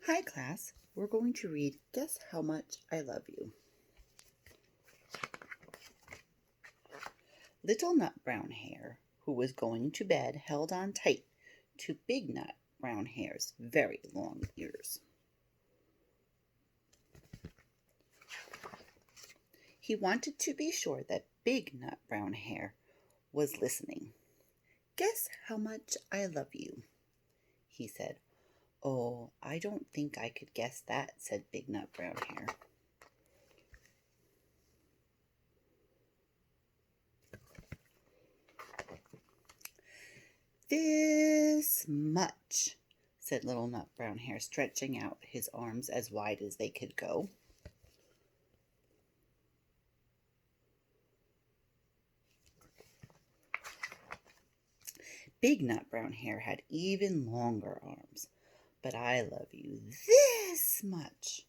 Hi class, we're going to read Guess How Much I Love You. Little Nut Brown Hare, who was going to bed, held on tight to Big Nut Brown Hare's very long ears. He wanted to be sure that Big Nut Brown Hare was listening. "Guess how much I love you," he said. "Oh, I don't think I could guess that," said Big Nut Brown Hare. "This much," said Little Nut Brown Hare, stretching out his arms as wide as they could go. Big Nut Brown Hare had even longer arms. "But I love you this much,"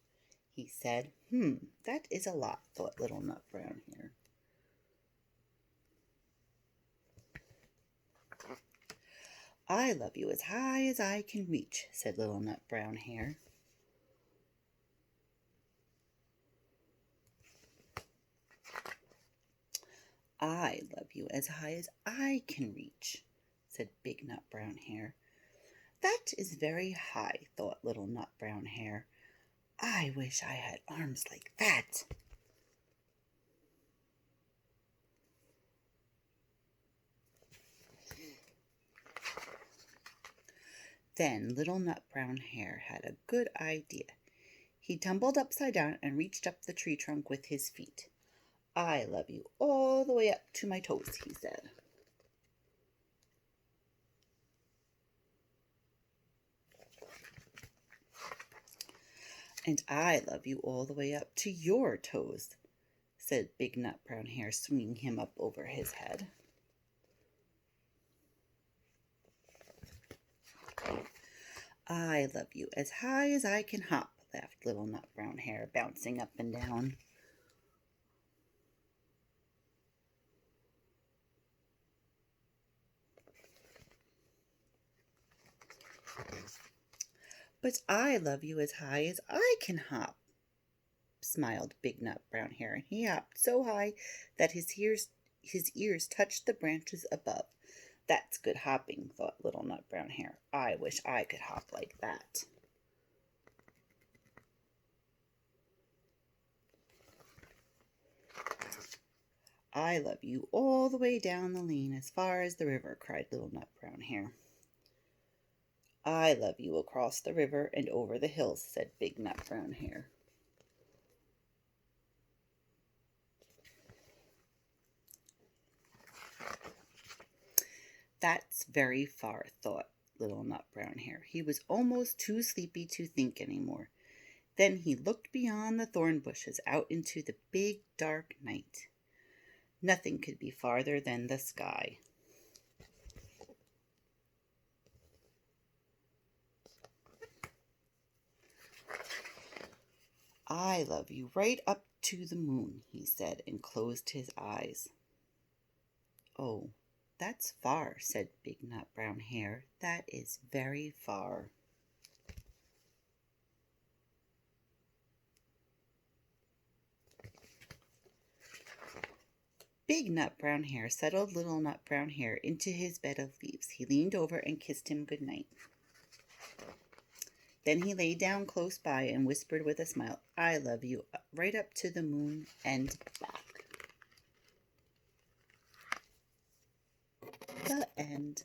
he said. That is a lot," thought Little Nut Brown Hare. "I love you as high as I can reach," said Little Nut Brown Hare. "I love you as high as I can reach," said Big Nut Brown Hare. "That is very high," thought Little Nut Brown Hare. "I wish I had arms like that." Then Little Nut Brown Hare had a good idea. He tumbled upside down and reached up the tree trunk with his feet. "I love you all the way up to my toes," he said. "And I love you all the way up to your toes," said Big Nut Brown Hare, swinging him up over his head. "I love you as high as I can hop," laughed Little Nut Brown Hare, bouncing up and down. "But I love you as high as I can hop," smiled Big Nut Brown Hare, and he hopped so high that his ears touched the branches above. "That's good hopping," thought Little Nut Brown Hare. "I wish I could hop like that." "I love you all the way down the lane as far as the river," cried Little Nut Brown Hare. "I love you across the river and over the hills," said Big Nut Brown Hare. "That's very far," thought Little Nut Brown Hare. He was almost too sleepy to think any more. Then he looked beyond the thorn bushes out into the big dark night. Nothing could be farther than the sky. "I love you right up to the moon," he said, and closed his eyes. "Oh, that's far," said Big Nut Brown Hare. "That is very far." Big Nut Brown Hare settled Little Nut Brown Hare into his bed of leaves. He leaned over and kissed him good night. Then he lay down close by and whispered with a smile, "I love you right up to the moon and back." The end.